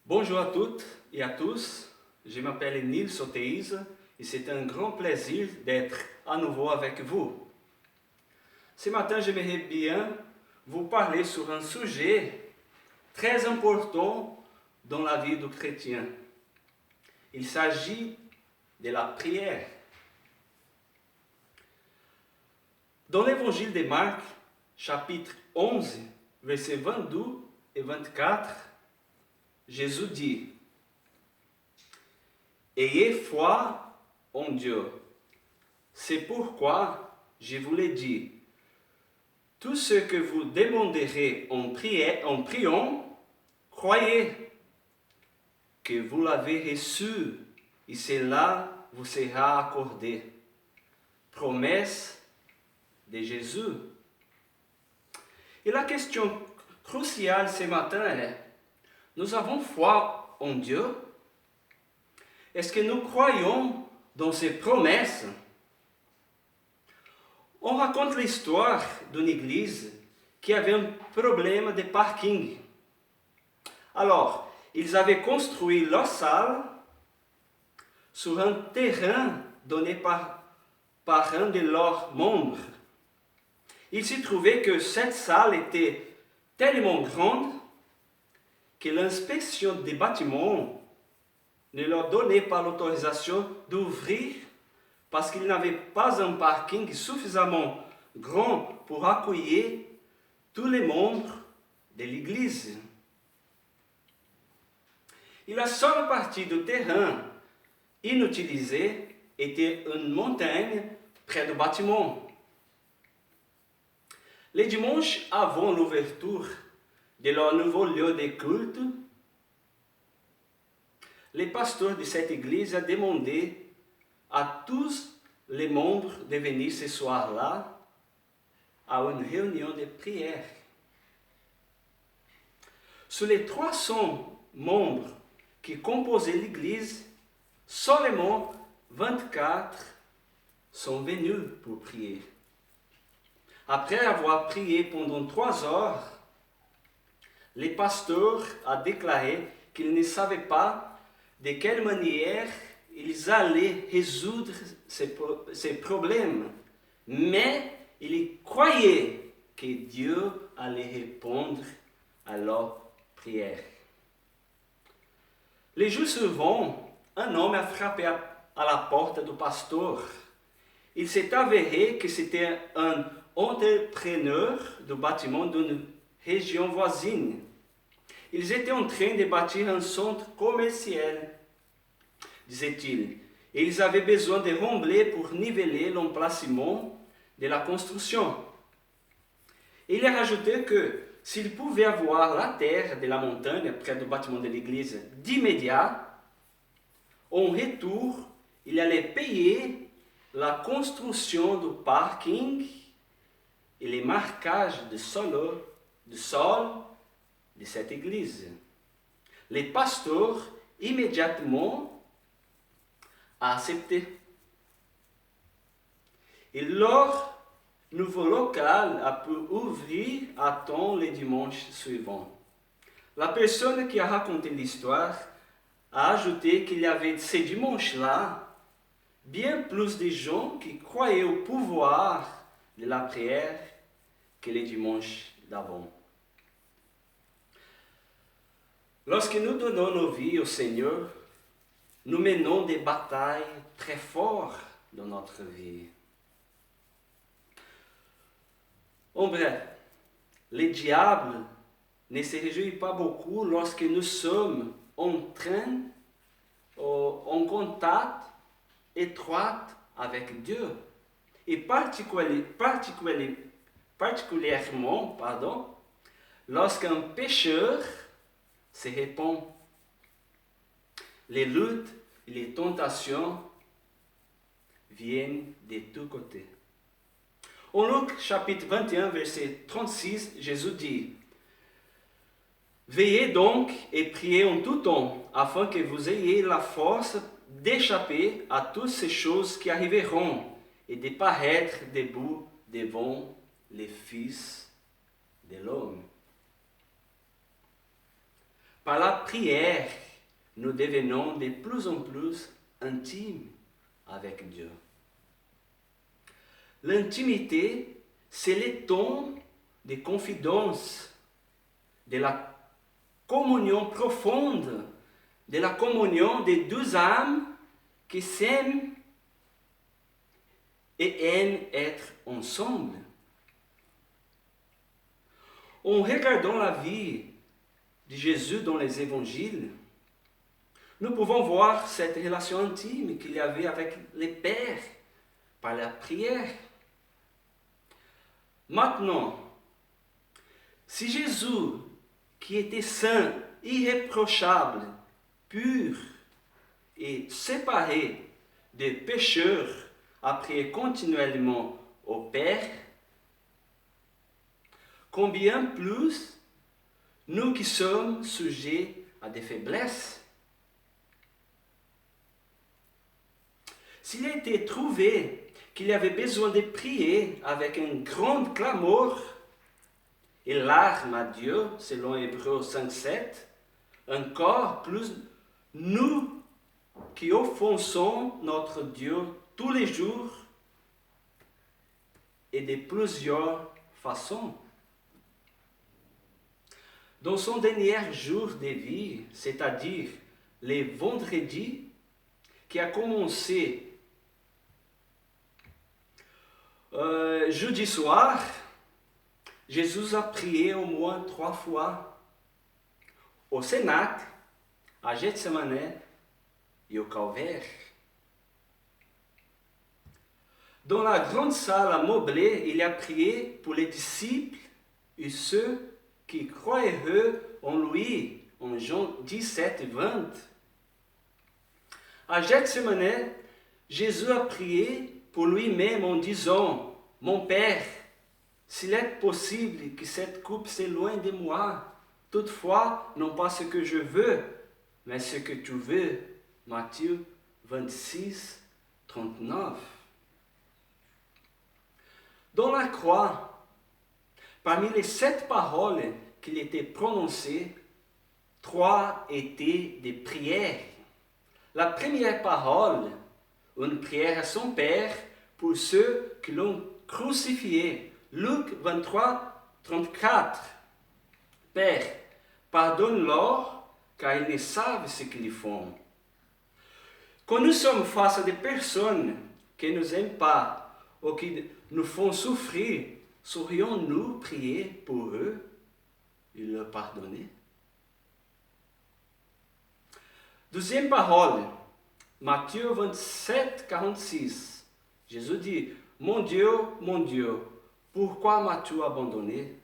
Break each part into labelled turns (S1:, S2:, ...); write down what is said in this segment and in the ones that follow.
S1: Bonjour à toutes et à tous, je m'appelle Nils Oteis et c'est un grand plaisir d'être à nouveau avec vous. Ce matin, j'aimerais bien vous parler sur un sujet très important dans la vie du chrétien. Il s'agit de la prière. Dans l'évangile de Marc, chapitre 11, versets 22 et 24, Jésus dit: Ayez foi en Dieu. C'est pourquoi je vous l'ai dit. Tout ce que vous demanderez en priant, croyez que vous l'avez reçu et cela vous sera accordé. Promesse de Jésus. Et la question cruciale ce matin est: nous avons foi en Dieu? Est-ce que nous croyons dans ses promesses? On raconte l'histoire d'une église qui avait un problème de parking. Alors, ils avaient construit leur salle sur un terrain donné par un de leurs membres. Il s'y trouvait que cette salle était tellement grande que l'inspection des bâtiments ne leur donnait pas l'autorisation d'ouvrir parce qu'ils n'avaient pas un parking suffisamment grand pour accueillir tous les membres de l'église. Et la seule partie du terrain inutilisée était une montagne près du bâtiment. Les dimanches avant l'ouverture de leur nouveau lieu de culte, les pasteurs de cette église a demandé à tous les membres de venir ce soir-là à une réunion de prière. Sur les 300 membres qui composaient l'église, seulement 24 sont venus pour prier. Après avoir prié pendant 3 heures, le pasteur a déclaré qu'il ne savait pas de quelle manière ils allaient résoudre ces problèmes, mais ils croyaient que Dieu allait répondre à leurs prières. Les jours suivants, un homme a frappé à la porte du pasteur. Il s'est avéré que c'était un entrepreneur du bâtiment d'une région voisine. Ils étaient en train de bâtir un centre commercial, disait-il, et ils avaient besoin de remblais pour niveler l'emplacement de la construction. Il a rajouté que s'ils pouvaient avoir la terre de la montagne près du bâtiment de l'église d'immédiat, en retour, il allait payer la construction du parking et les marquages de sol de cette église. Les pasteurs immédiatement a accepté. Et leur nouveau local a pu ouvrir à temps les dimanches suivants. La personne qui a raconté l'histoire a ajouté qu'il y avait ces dimanches-là bien plus de gens qui croyaient au pouvoir de la prière que les dimanches d'avant. Lorsque nous donnons nos vies au Seigneur, nous menons des batailles très fortes dans notre vie. En bref, le diable ne se réjouit pas beaucoup lorsque nous sommes en contact étroit avec Dieu. Et particulièrement, lorsqu'un pécheur se répand. Les luttes et les tentations viennent de tous côtés. En Luc chapitre 21, verset 36, Jésus dit: Veillez donc et priez en tout temps, afin que vous ayez la force d'échapper à toutes ces choses qui arriveront et de paraître debout devant les fils de l'homme. Par la prière, nous devenons de plus en plus intimes avec Dieu. L'intimité, c'est le ton de confidence, de la communion profonde, de la communion des deux âmes qui s'aiment et aiment être ensemble. En regardant la vie de Jésus dans les évangiles, nous pouvons voir cette relation intime qu'il y avait avec le Père par la prière. Maintenant, si Jésus, qui était saint, irréprochable, pur et séparé des pécheurs, a prié continuellement au Père, combien plus nous qui sommes sujets à des faiblesses? S'il a été trouvé qu'il y avait besoin de prier avec une grande clameur et larmes à Dieu, selon Hébreux 5:7, encore plus nous qui offensons notre Dieu tous les jours et de plusieurs façons. Dans son dernier jour de vie, c'est-à-dire le vendredi, qui a commencé jeudi soir, Jésus a prié au moins 3 fois au Cénacle, à Gethsemane et au Calvaire. Dans la grande salle meublée, il a prié pour les disciples et ceux qui croiraient en lui, en Jean 17:20. À Gethsemane, Jésus a prié pour lui-même en disant: « Mon Père, s'il est possible que cette coupe s'éloigne de moi, toutefois, non pas ce que je veux, mais ce que tu veux. » Matthieu 26:39. Dans la croix, parmi les 7 paroles qu'il était prononcées, 3 étaient des prières. La première parole, une prière à son Père pour ceux qui l'ont crucifié. Luc 23:34. Père, pardonne-leur, car ils ne savent ce qu'ils font. Quand nous sommes face à des personnes qui ne nous aiment pas ou qui nous font souffrir, saurions-nous prier pour eux et leur pardonner? Deuxième parole, Matthieu 27:46. Jésus dit: « mon Dieu, pourquoi m'as-tu abandonné ?»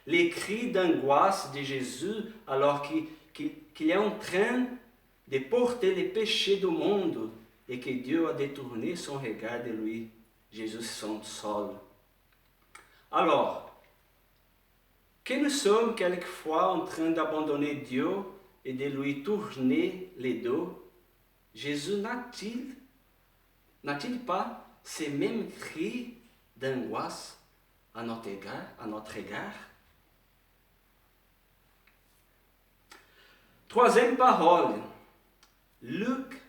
S1: Les cris d'angoisse de Jésus alors qu'il est en train de porter les péchés du monde et que Dieu a détourné son regard de lui. Jésus se sent seul. Alors, que nous sommes quelquefois en train d'abandonner Dieu et de lui tourner les dos, Jésus n'a-t-il pas ces mêmes cris d'angoisse à notre égard? Troisième parole, Luc,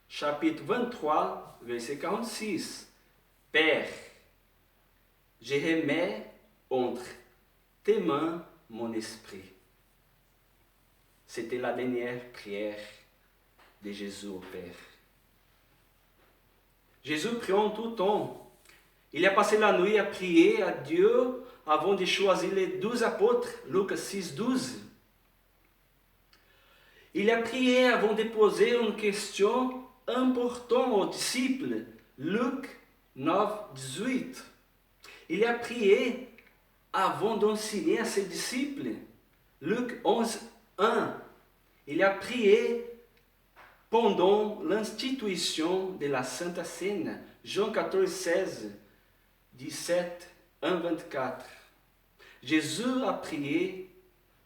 S1: chapitre 23, verset 46. Père, je remets entre tes mains mon esprit. C'était la dernière prière de Jésus au Père. Jésus prie en tout temps. Il a passé la nuit à prier à Dieu avant de choisir les 12 apôtres, Luc 6:12. Il a prié avant de poser une question importante aux disciples, Luc 9:18. Il a prié avant d'enseigner à ses disciples, Luc 11:1. Il a prié pendant l'institution de la Sainte Seine, Jean 14:16, 17, 1-24. Jésus a prié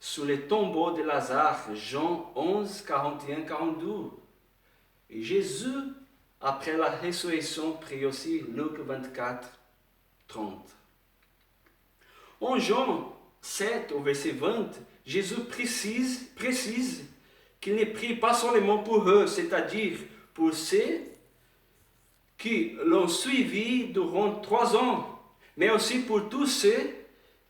S1: sur le tombeau de Lazare, Jean 11, 41-42. Et Jésus, après la résurrection, prie aussi, Luc 24, 30. En Jean 7 au verset 20, Jésus précise qu'il ne prie pas seulement pour eux, c'est-à-dire pour ceux qui l'ont suivi durant 3 ans, mais aussi pour tous ceux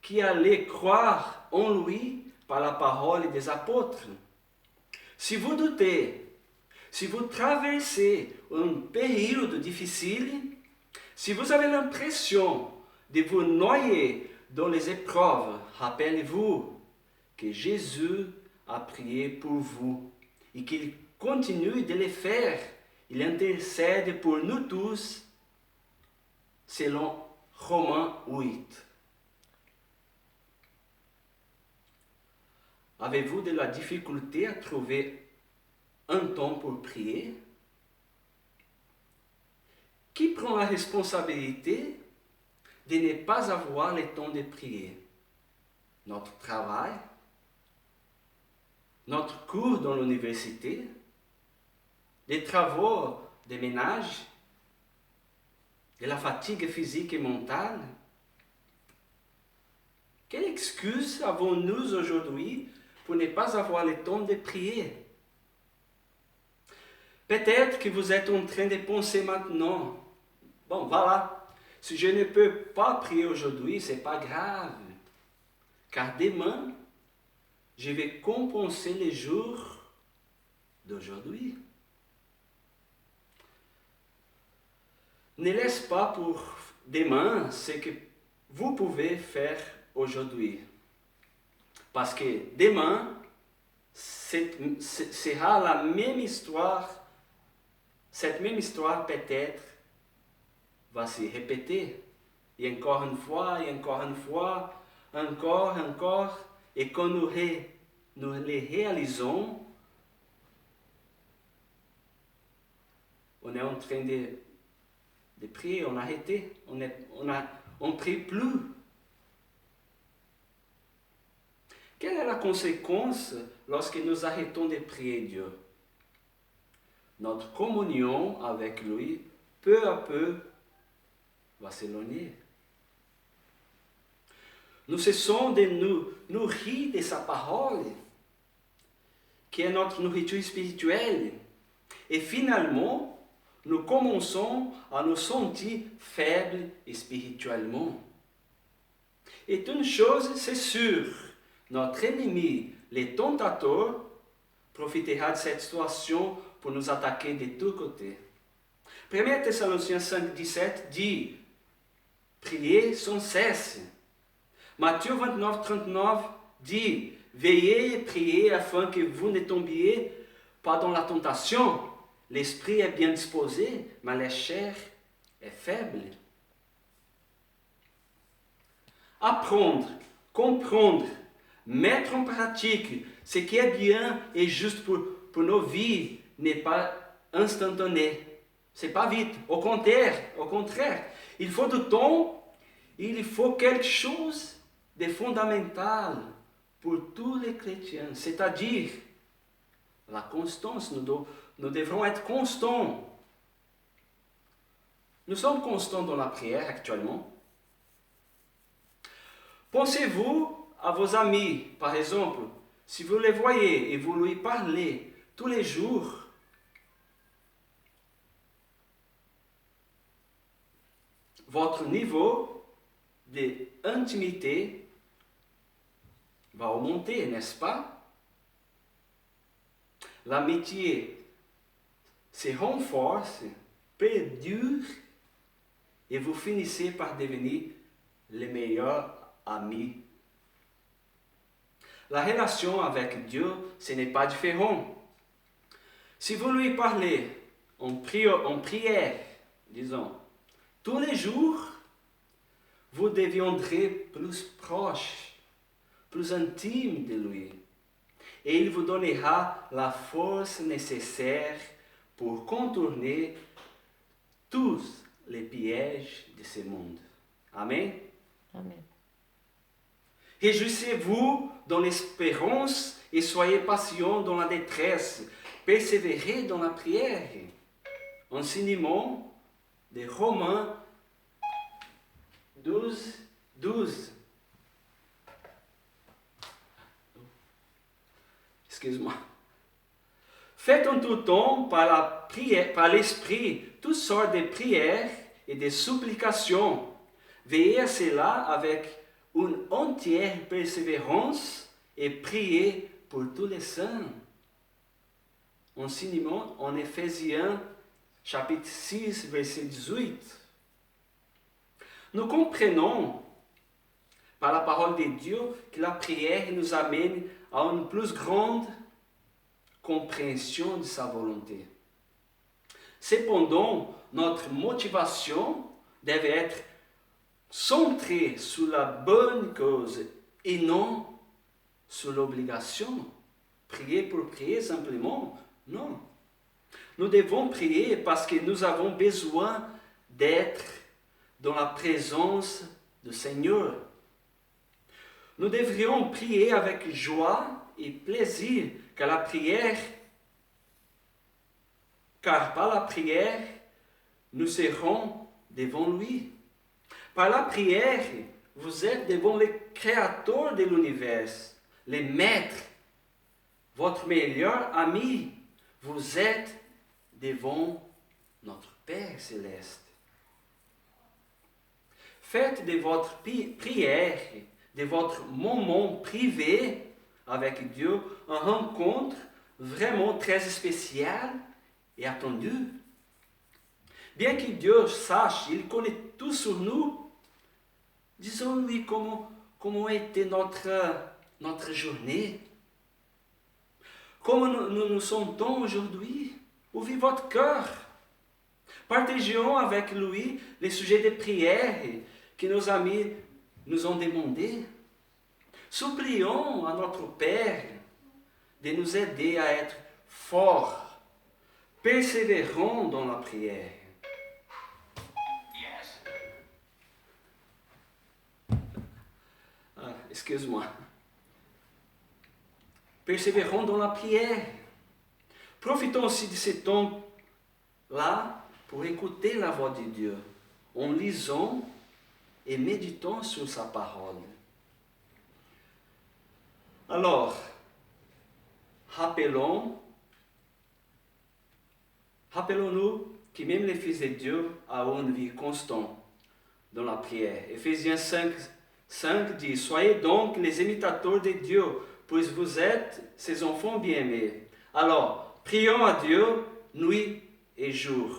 S1: qui allaient croire en lui par la parole des apôtres. Si vous doutez, si vous traversez une période difficile, si vous avez l'impression de vous noyer dans les épreuves, rappelez-vous que Jésus a prié pour vous et qu'il continue de le faire. Il intercède pour nous tous, selon Romains 8. Avez-vous de la difficulté à trouver un temps pour prier? Qui prend la responsabilité de ne pas avoir le temps de prier? Notre travail? Notre cours dans l'université? Les travaux de ménage? De la fatigue physique et mentale? Quelle excuse avons-nous aujourd'hui pour ne pas avoir le temps de prier? Peut-être que vous êtes en train de penser maintenant, bon voilà, si je ne peux pas prier aujourd'hui, ce n'est pas grave, car demain, je vais compenser les jours d'aujourd'hui. Ne laisse pas pour demain ce que vous pouvez faire aujourd'hui. Parce que demain, sera la même histoire. Cette même histoire peut-être va se répéter. Et encore une fois, encore. Et quand nous les réalisons, on est en train de prier, on a arrêté, on ne prie plus. Quelle est la conséquence lorsque nous arrêtons de prier Dieu? Notre communion avec lui, peu à peu, va s'éloigner. Nous cessons de nous nourrir de sa parole, qui est notre nourriture spirituelle. Et finalement, nous commençons à nous sentir faibles spirituellement. Et une chose, c'est sûr, notre ennemi, le tentateur, profitera de cette situation pour nous attaquer de tous côtés. 1 Thessaloniciens 5, 17 dit « Priez sans cesse ». Matthieu 29, 39 dit « Veillez et priez afin que vous ne tombiez pas dans la tentation. L'esprit est bien disposé, mais la chair est faible. » Apprendre, comprendre, mettre en pratique ce qui est bien et juste pour nos vies n'est pas instantané. C'est pas vite. Au contraire, il faut du temps, il faut quelque chose de fondamental pour tous les chrétiens, c'est-à-dire la constance. Nous devrons être constants. Nous sommes constants dans la prière actuellement. Pensez-vous à vos amis, par exemple, si vous les voyez et vous lui parlez tous les jours, votre niveau d'intimité va augmenter, n'est-ce pas? L'amitié se renforce, perdure, et vous finissez par devenir les meilleurs amis. La relation avec Dieu, ce n'est pas différent. Si vous lui parlez en prière, disons, tous les jours, vous deviendrez plus proche, plus intime de lui. Et il vous donnera la force nécessaire pour contourner tous les pièges de ce monde. Amen.
S2: Amen.
S1: Réjouissez-vous dans l'espérance et soyez patients dans la détresse. Persévérez dans la prière. Enseignement de Romains 12, 12. excuse-moi. Faites en tout temps par l'Esprit toutes sortes de prières et de supplications. Veillez à cela avec une entière persévérance et priez pour tous les saints. Enseignement en Éphésiens chapitre 6, verset 18. Nous comprenons par la parole de Dieu que la prière nous amène à une plus grande compréhension de sa volonté. Cependant, notre motivation deve être centrée sur la bonne cause et non sur l'obligation. Prier pour prier simplement, non. Nous devons prier parce que nous avons besoin d'être dans la présence du Seigneur. Nous devrions prier avec joie et plaisir, car par la prière, nous serons devant lui. Par la prière, vous êtes devant le Créateur de l'univers, le Maître, votre meilleur ami. Vous êtes devant notre Père céleste. Faites de votre prière, de votre moment privé avec Dieu, une rencontre vraiment très spéciale et attendue. Bien que Dieu sache, il connaît tout sur nous, disons-lui comment était notre journée. Comment nous nous sentons aujourd'hui? Où vit votre cœur? Partageons avec lui les sujets de prière que nos amis nous ont demandé. Supplions à notre Père de nous aider à être forts, persévérons dans la prière. Excuse-moi. Persévérons dans la prière. Profitons aussi de ce temps-là pour écouter la voix de Dieu, en lisant et méditant sur sa parole. Alors, rappelons-nous que même les fils de Dieu ont une vie constante dans la prière. Éphésiens 5 dit, « Soyez donc les imitateurs de Dieu, puis vous êtes ses enfants bien-aimés. » Alors, prions à Dieu nuit et jour.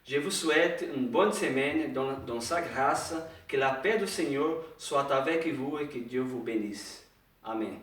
S1: Je vous souhaite une bonne semaine dans sa grâce, que la paix du Seigneur soit avec vous et que Dieu vous bénisse. Amen.